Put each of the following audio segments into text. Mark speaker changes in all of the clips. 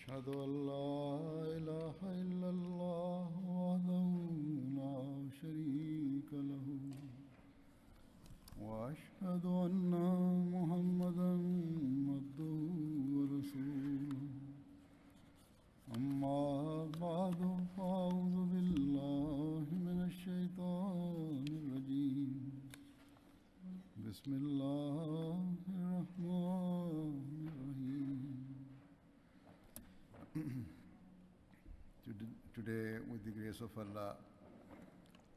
Speaker 1: أشهد أن لا إله إلا الله وحده لا شريك له وأشهد أن محمدا عبده ورسوله أما بعد فأعوذ بالله من الشيطان الرجيم بسم الله الرحمن الرحيم Today, with the grace of Allah,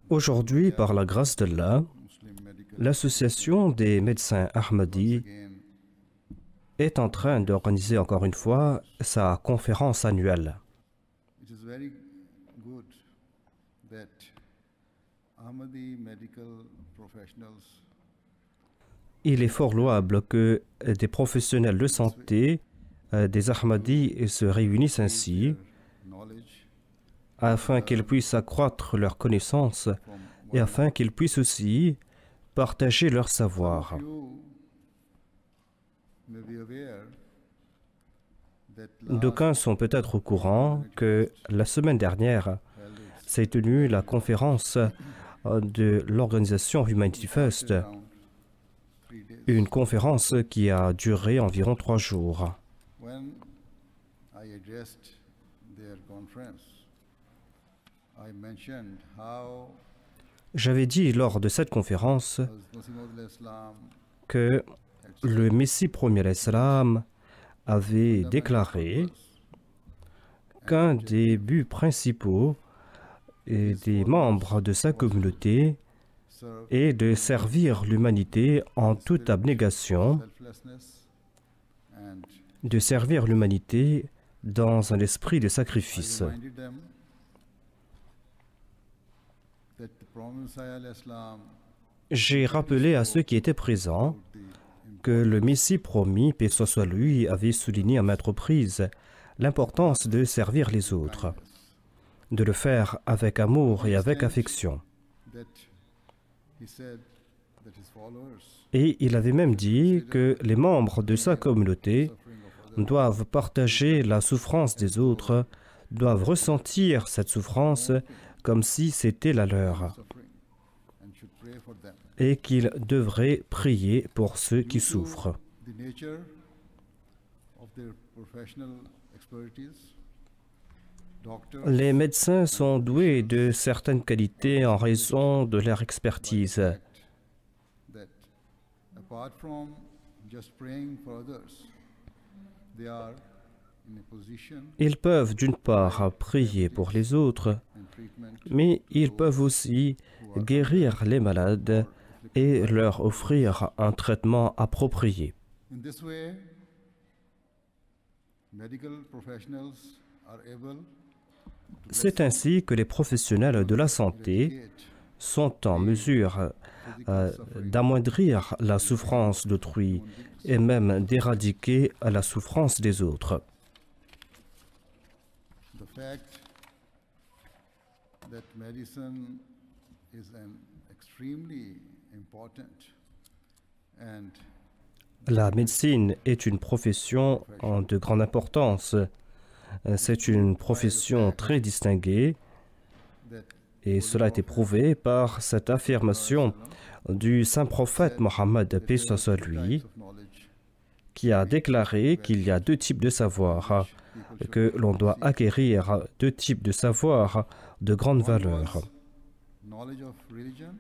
Speaker 2: Aujourd'hui, par la grâce d'Allah,
Speaker 1: Muslim Medical
Speaker 2: l'association des médecins Ahmadis
Speaker 1: again
Speaker 2: est en train d'organiser encore une fois sa conférence annuelle.
Speaker 1: it is very good that Ahmadi medical professionals
Speaker 2: Il est fort louable que des professionnels de santé, des Ahmadis, se réunissent ainsi
Speaker 1: knowledge
Speaker 2: afin qu'ils puissent accroître leurs connaissances
Speaker 1: from
Speaker 2: et afin qu'ils puissent aussi partager leur savoir.
Speaker 1: you may be aware that
Speaker 2: D'aucuns sont peut-être au courant que la semaine dernière s'est tenue la conférence de l'organisation Humanity First,
Speaker 1: around 3 days
Speaker 2: une conférence qui a duré environ 3 jours.
Speaker 1: when I addressed their conference I mentioned how
Speaker 2: J'avais dit lors de cette conférence
Speaker 1: Masih Maud al-Islam
Speaker 2: que le Messie premier alayhi salam avait déclaré qu'un des buts principaux et des membres de sa communauté
Speaker 1: serve
Speaker 2: est de servir l'humanité en toute abnégation,
Speaker 1: selflessness and
Speaker 2: de servir l'humanité dans un esprit de sacrifice.
Speaker 1: reminded them that the Prophet Messiah al-Islam
Speaker 2: J'ai rappelé à ceux qui étaient présents que le Messie promis, paix soit lui, avait souligné à maintes reprises l'importance de servir les autres, de le faire avec amour et avec affection.
Speaker 1: that he said that his followers
Speaker 2: Et il avait même dit que les membres de sa communauté
Speaker 1: suffering of others
Speaker 2: doivent partager la souffrance des autres, doivent ressentir cette souffrance comme si c'était la leur,
Speaker 1: suffering and should pray for them.
Speaker 2: et qu'ils devraient prier pour ceux qui souffrent.
Speaker 1: The nature of their professional expertise, doctors
Speaker 2: Les médecins sont doués de certaines qualités en raison de leur expertise.
Speaker 1: that apart from just praying for others, they are in a position
Speaker 2: Ils peuvent d'une part prier pour les autres,
Speaker 1: and treatment
Speaker 2: mais ils peuvent aussi guérir les malades et leur offrir un traitement approprié.
Speaker 1: in this way. Medical professionals are able
Speaker 2: C'est ainsi que les professionnels de la santé
Speaker 1: to
Speaker 2: sont en mesure d'amoindrir la souffrance d'autrui et même d'éradiquer la souffrance des autres.
Speaker 1: the fact that medicine is an extremely important and
Speaker 2: La médecine est une profession de grande importance. C'est une profession très distinguée
Speaker 1: that
Speaker 2: et cela a été prouvé par cette affirmation du saint prophète Mohammed, paix soit sur lui,
Speaker 1: of knowledge
Speaker 2: qui a déclaré qu'il y a 2 types de savoir, que l'on doit acquérir 2 types de savoir de grande valeur.
Speaker 1: knowledge of religion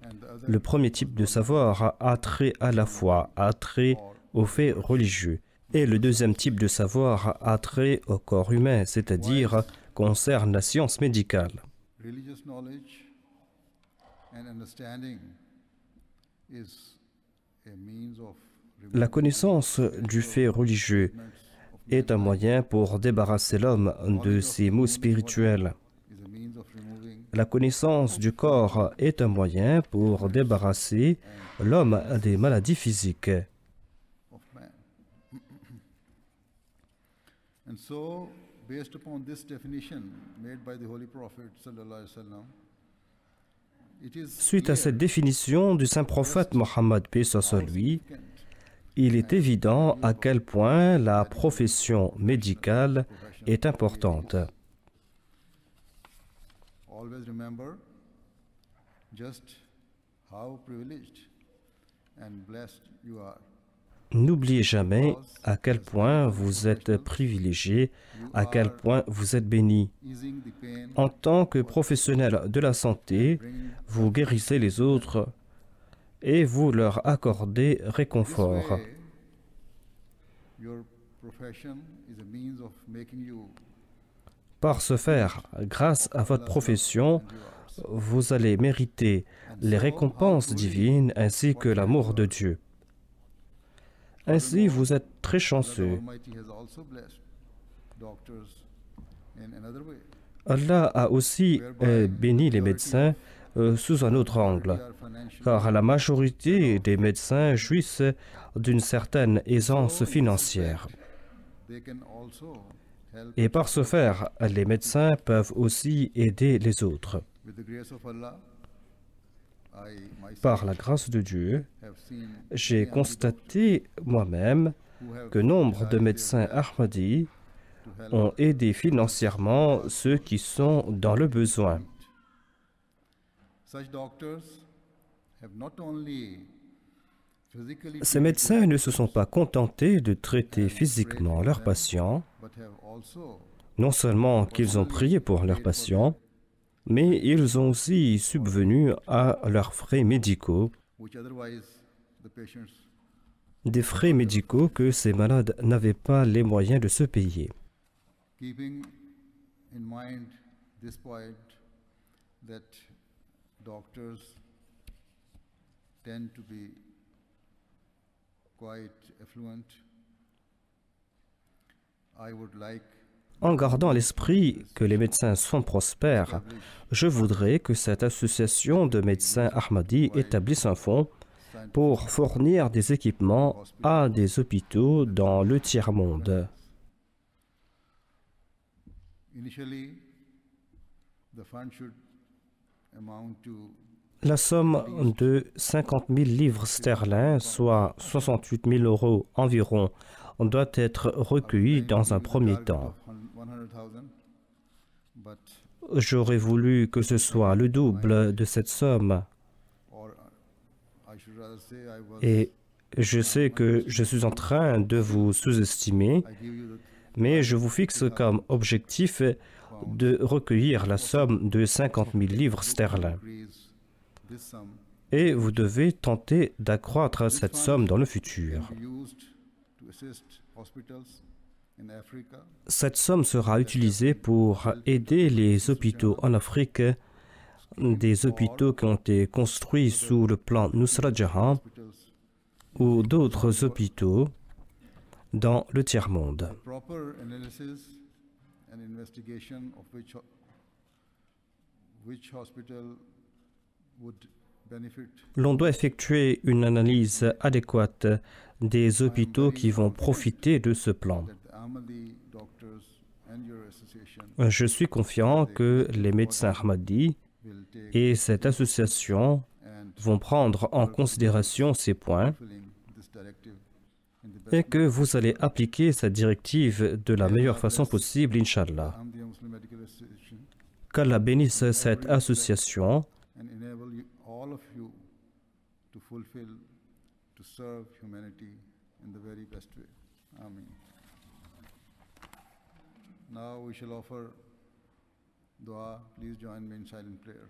Speaker 1: and the other
Speaker 2: Le premier type de savoir a trait à la foi, a trait aux faits religieux. Et le deuxième type de savoir a trait au corps humain, c'est-à-dire concerne la science médicale.
Speaker 1: religious knowledge and understanding is a means of
Speaker 2: La connaissance du fait religieux est un moyen pour débarrasser l'homme de ses maux spirituels.
Speaker 1: is a means of removing
Speaker 2: La connaissance du corps est un moyen pour débarrasser l'homme des maladies physiques.
Speaker 1: of man. And so, based upon this definition made by the Holy Prophet sallallahu alaihi wasallam, it is
Speaker 2: Suite à cette définition du saint prophète Mohammed, paix soit sur lui, il est évident à quel point la profession médicale est importante.
Speaker 1: Always remember just how privileged and blessed you are.
Speaker 2: N'oubliez jamais à quel point vous êtes privilégié, à quel point vous êtes béni.
Speaker 1: Easing the pain
Speaker 2: En tant que professionnel de la santé, vous guérissez les autres et vous leur accordez
Speaker 1: this
Speaker 2: réconfort.
Speaker 1: way, your profession is a means of making you
Speaker 2: Par ce faire, grâce à votre profession,
Speaker 1: rewards.
Speaker 2: vous allez mériter les récompenses divines ainsi que l'amour de Dieu. Ainsi, vous êtes très
Speaker 1: That the
Speaker 2: chanceux.
Speaker 1: Almighty has also blessed doctors in another way.
Speaker 2: Allah a aussi béni les médecins sous un autre
Speaker 1: They
Speaker 2: angle,
Speaker 1: are financially
Speaker 2: car la majorité des médecins jouissent d'une certaine aisance financière.
Speaker 1: they can also help
Speaker 2: Et par ce faire, les médecins peuvent aussi aider les autres.
Speaker 1: with the grace of Allah. I myself
Speaker 2: Par la grâce de Dieu,
Speaker 1: have seen
Speaker 2: j'ai
Speaker 1: many
Speaker 2: constaté moi-même
Speaker 1: who have
Speaker 2: que nombre de
Speaker 1: tried
Speaker 2: médecins
Speaker 1: their best
Speaker 2: Ahmadis
Speaker 1: to help
Speaker 2: ont aidé financièrement ceux qui sont dans le besoin.
Speaker 1: such doctors have not only physically
Speaker 2: Ces médecins ne se sont pas contentés de traiter physiquement leurs patients,
Speaker 1: but have also
Speaker 2: non seulement qu'ils ont prié pour leurs patients, mais ils ont aussi subvenu à leurs frais médicaux,
Speaker 1: which otherwise the patients
Speaker 2: des frais médicaux que ces malades n'avaient pas les moyens de se payer.
Speaker 1: keeping in mind this point that doctors tend to be quite affluent. I would like
Speaker 2: En gardant à l'esprit que les médecins sont prospères, je voudrais que cette association de médecins Ahmadis établisse un fonds pour fournir des équipements à des hôpitaux dans le tiers-monde.
Speaker 1: initially the fund should amount to
Speaker 2: La somme de 50 000 livres sterling, soit 68 000 euros environ, doit être recueillie dans un premier temps.
Speaker 1: 100,000, but
Speaker 2: J'aurais voulu que ce soit le double de cette somme
Speaker 1: or I should rather say I was
Speaker 2: et je sais que je suis en train de vous sous-estimer,
Speaker 1: I give you the
Speaker 2: mais je vous fixe comme objectif de recueillir la somme de 50 000 livres sterling.
Speaker 1: increase this sum
Speaker 2: Et vous devez tenter d'accroître cette somme dans le futur.
Speaker 1: can be used to assist hospitals in Africa
Speaker 2: Cette somme sera utilisée pour aider les hôpitaux en Afrique, des hôpitaux qui ont été construits sous le plan Nusrat Jahan
Speaker 1: hospitals
Speaker 2: ou d'autres hôpitaux dans le tiers-monde.
Speaker 1: proper analysis and investigation of which hospital would benefit.
Speaker 2: L'on doit effectuer une analyse adéquate des hôpitaux qui vont profiter de ce plan.
Speaker 1: That the Ahmadi doctors and your association
Speaker 2: Je suis confiant que les médecins Ahmadis
Speaker 1: will take
Speaker 2: et cette association
Speaker 1: and
Speaker 2: vont prendre en considération ces points
Speaker 1: fulfilling this directive in the
Speaker 2: et
Speaker 1: best
Speaker 2: que vous allez appliquer cette directive de la meilleure façon possible, Inch'Allah.
Speaker 1: Ahmadiyya Muslim Medical Association
Speaker 2: Qu'Allah bénisse cette association
Speaker 1: and enable all of you to fulfill, to serve humanity in the very best way. Amen. Now we shall offer dua. Please join me in silent prayer.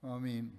Speaker 1: Ameen.